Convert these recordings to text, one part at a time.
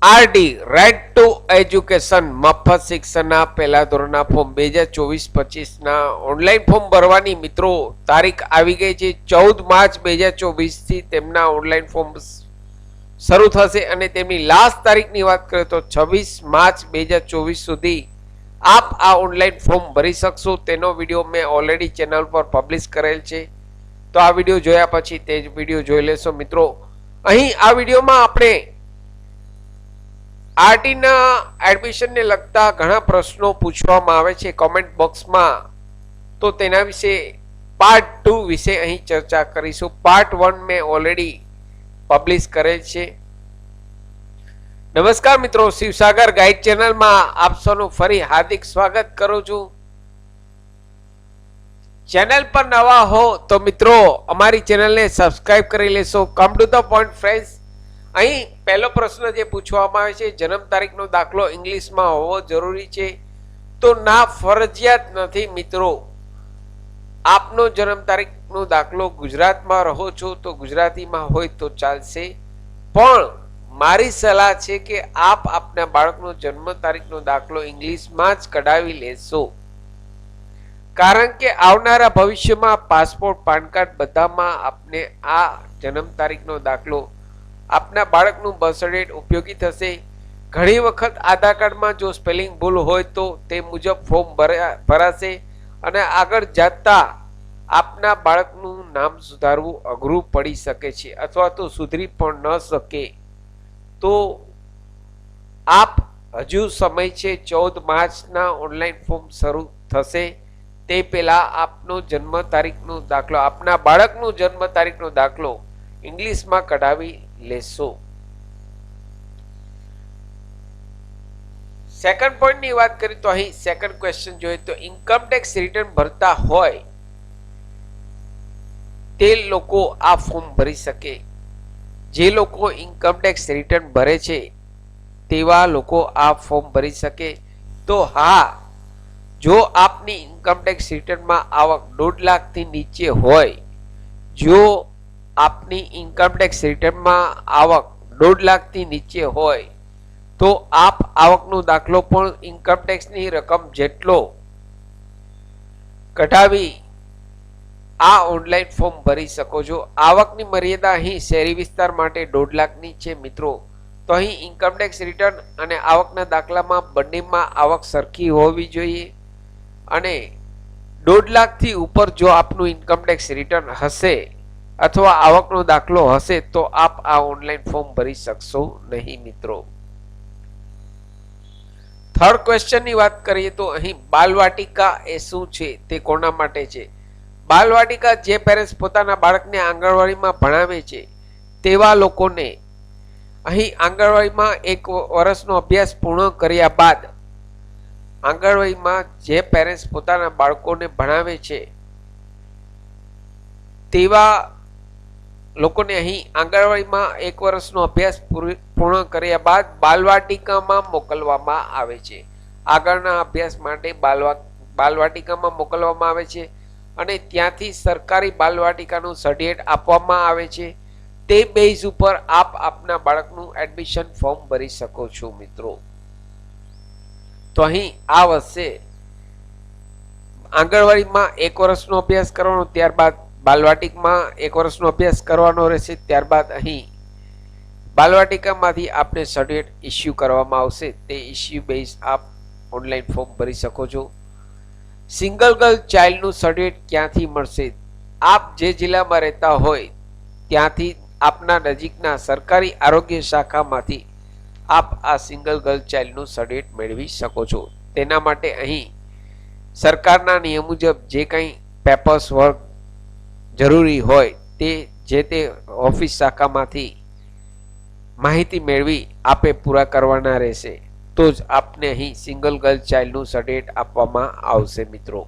RD right to education મફત શિક્ષણના પહેલા ધોરણના ફોર્મ 2024-25ના ઓનલાઈન ફોર્મ ભરવાની મિત્રો તારીખ આવી ગઈ છે. 14 માર્ચ 2024 થી તેમના ઓનલાઈન ફોર્મ શરૂ થશે અને તેમની લાસ્ટ તારીખની વાત કરીએ તો 26 માર્ચ 2024 સુધી આપ આ ઓનલાઈન ફોર્મ ભરી શકશો. તેનો વિડીયો મેં ઓલરેડી ચેનલ પર પબ્લિશ કરેલ છે, તો આ વિડીયો જોયા પછી તે જ વિડીયો જોઈ લેશો મિત્રો. અહીં આ વિડીયોમાં આપણે આરટીના એડમિશનને લગતા ઘણા પ્રશ્નો પૂછવામાં આવે છે કોમેન્ટ બોક્સમાં, તો તેના વિશે પાર્ટ 2 વિશે અહીં ચર્ચા કરીશું. પાર્ટ 1 મેં ઓલરેડી પબ્લિશ કરેલ છે. નમસ્કાર મિત્રો, શિવસાગર ગાઈડ ચેનલમાં આપ સૌનું ફરી હાર્દિક સ્વાગત કરું છું. ચેનલ પર નવા હો તો મિત્રો અમારી ચેનલને સબસ્ક્રાઇબ કરી લેશો. Come to the point friends, અહીં પહેલો પ્રશ્ન જે પૂછવામાં આવે છે, જન્મ તારીખનો દાખલો ઇંગ્લિશમાં હોવો જરૂરી છે? તો ના, ફરજિયાત નથી મિત્રો. આપનો જન્મ તારીખનો દાખલો ગુજરાતમાં રહો છો તો ગુજરાતીમાં હોય તો ચાલશે, પણ મારી સલાહ છે કે આપ આપના બાળકનો જન્મ તારીખનો દાખલો ઇંગ્લિશમાં જ કઢાવી લેશો, કારણ કે આવનારા ભવિષ્યમાં પાસપોર્ટ, પાન કાર્ડ બધામાં આપને આ જન્મ તારીખનો દાખલો, આપના બાળકનું બર્થ સર્ટિફિકેટ ઉપયોગી થશે. ઘણી વખત આધાર કાર્ડમાં જો સ્પેલિંગ ભૂલ હોય તો તે મુજબ ફોર્મ ભરાશે અને આગળ જતા આપના બાળકનું નામ સુધારવું અઘરું પડી શકે છે અથવા તો સુધરી પણ ન શકે. તો આપ હજુ સમય છે, 14 માર્ચના ઓનલાઈન ફોર્મ શરૂ થશે તે પહેલા આપનો જન્મ તારીખનો દાખલો, આપના બાળકનું જન્મ તારીખનો દાખલો ઇંગ્લિશમાં કઢાવી લેશો. સેકન્ડ પોઈન્ટની વાત કરીએ તો અહીં સેકન્ડ ક્વેશ્ચન જોઈએ તો ઇન્કમ ટેક્સ રિટર્ન ભરતા હોય તે લોકો આ ફોર્મ ભરી શકે. જે લોકો ઇન્કમ ટેક્સ રિટર્ન ભરે છે તેવા લોકો આ ફોર્મ ભરી શકે. તો હા, જો આપની ઇન્કમ ટેક્સ રિટર્નમાં આવક 1.5 લાખથી નીચે હોય, જો આપની ઇન્કમ ટેક્સ રિટર્નમાં આવક 1.5 લાખથી નીચે હોય તો આપ આવકનો દાખલો પણ ઇન્કમ ટેક્સની રકમ જેટલો કઢાવી આ ઓનલાઈન ફોર્મ ભરી શકો છો. આવકની મર્યાદા અહીં શહેરી વિસ્તાર માટે 1.5 લાખની છે મિત્રો. તો અહીં ઇન્કમ ટેક્સ રિટર્ન અને આવકના દાખલામાં બંનેમાં આવક સરખી હોવી જોઈએ અને 1.5 લાખથી ઉપર જો આપનું ઇન્કમ ટેક્સ રિટર્ન હશે અથવા આવકનો દાખલો હશે તો આપ આ ઓનલાઈન ફોર્મ ભરી શકશો નહીં મિત્રો. થર્ડ ક્વેશ્ચનની વાત કરીએ તો અહીં બાલવાટિકા એ શું છે, તે કોના માટે છે? બાલવાટિકા જે પેરેન્ટ્સ પોતાના બાળકને આંગણવાડીમાં ભણાવે છે તેવા લોકોને અહીં આંગણવાડીમાં 1 વર્ષનો અભ્યાસ પૂર્ણ કર્યા બાદ, આંગણવાડીમાં જે પેરેન્ટ્સ પોતાના બાળકોને ભણાવે છે તેવા લોકોને અહીં આંગણવાડીમાં 1 વર્ષનો અભ્યાસ પૂર્ણ કર્યા બાદ બાલવાટિકામાં મોકલવામાં આવે છે. આગળના અભ્યાસ માટે બાલવાટિકામાં મોકલવામાં આવે છે અને ત્યાંથી સરકારી બાલવાટિકાનું સર્ટિફિકેટ આપવામાં આવે છે. તે બેઝ ઉપર આપ આપના બાળકનું એડમિશન ફોર્મ ભરી શકો છો મિત્રો. તો અહીં આ વર્ષે આંગણવાડીમાં 1 વર્ષનો અભ્યાસ કરવાનો, ત્યારબાદ બાલવાટિકામાં 1 વર્ષનો અભ્યાસ કરવાનો રહેશે, ત્યારબાદ અહીં બાલવાટિકામાંથી આપને સર્ટિફિકેટ ઇસ્યુ કરવામાં આવશે. તે ઇસ્યુ બેઝ આપ ઓનલાઈન ફોર્મ ભરી શકો છો. સિંગલ ગર્લ ચાઇલ્ડનું સર્ટિફિકેટ ક્યાંથી મળશે? આપ જે જિલ્લામાં રહેતા હોય ત્યાંથી આપના નજીકના સરકારી આરોગ્ય શાખામાંથી આપ આ સિંગલ ગર્લ ચાઇલ્ડનું સર્ટિફિકેટ મેળવી શકો છો. તેના માટે અહીં સરકારના નિયમ મુજબ જે કંઈ પેપર્સ વર્ક જરૂરી હોય તે જે તે ઓફિસ શાખામાંથી માહિતી મેળવી આપે પૂરા કરવાના રહેશે, તો જ આપને અહીં સિંગલ ગર્લ ચાઇલ્ડનું સર્ટિફિકેટ આપવામાં આવશે મિત્રો.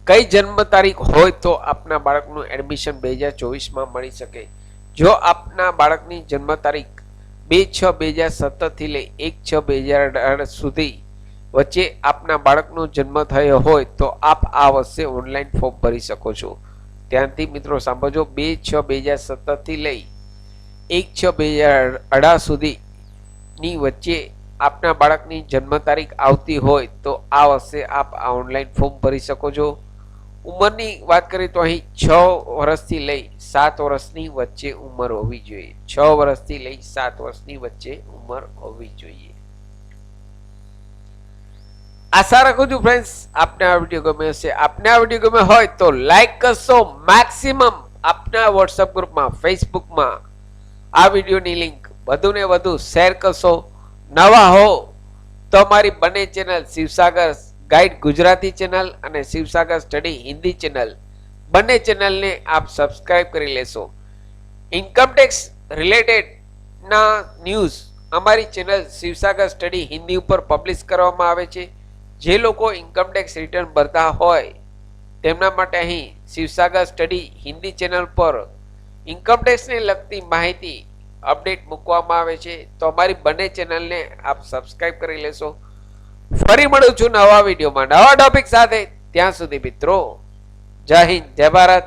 કઈ જન્મ તારીખ હોય તો આપના બાળકનું એડમિશન 2024માં મળી શકે? જો આપના બાળકની જન્મ તારીખ 2/6/2017 થી લઈ 1/6/2018 સુધી વચ્ચે આપના બાળકનો જન્મ થયો હોય તો આપ આ વર્ષે ઓનલાઈન ફોર્મ ભરી શકો છો. ત્યાંથી મિત્રો સાંભળજો, 2/6/2017 થી લઈ 1/6/2018 સુધીની વચ્ચે આપના બાળકની જન્મ તારીખ આવતી હોય તો આ વર્ષે આપ આ ઓનલાઈન ફોર્મ ભરી શકો છો. ઉંમરની વાત કરીએ તો અહીં 6 વર્ષથી લઈ 7 વર્ષની વચ્ચે ઉંમર હોવી જોઈએ. 6 વર્ષથી લઈ 7 વર્ષની વચ્ચે ઉંમર હોવી જોઈએ. આશા રાખું છું ફ્રેન્ડ્સ આપને આ વિડીયો ગમે હશે. આપને આ વિડીયો ગમે હોય તો લાઈક કરશો. મેક્સિમમ આપના વોટ્સઅપ ગ્રુપમાં, ફેસબુકમાં આ વિડીયોની લિંક વધુને વધુ શેર કરશો. નવા હો તો અમારી બંને channel Shivsagar guide Gujarati channel અને શિવસાગર સ્ટડી હિન્દી ચેનલ બંને ચેનલને આપ સબસ્ક્રાઇબ કરી લેશો. ઇન્કમટેક્સ રિલેટેડ ના ન્યૂઝ અમારી ચેનલ શિવસાગર સ્ટડી હિન્દી ઉપર પબ્લિશ કરવામાં આવે છે. જે લોકો ઇન્કમટેક્સ રિટર્ન ભરતા હોય તેમના માટે અહીં શિવસાગર સ્ટડી હિન્દી ચેનલ પર ઇન્કમટેક્સને લગતી માહિતી અપડેટ મૂકવામાં આવે છે. તો અમારી બંને ચેનલને આપ સબસ્ક્રાઇબ કરી લેશો. ફરી મળું છું નવા વિડીયોમાં નવા ટોપિક સાથે. ત્યાં સુધી મિત્રો જય હિન્દ, જય ભારત.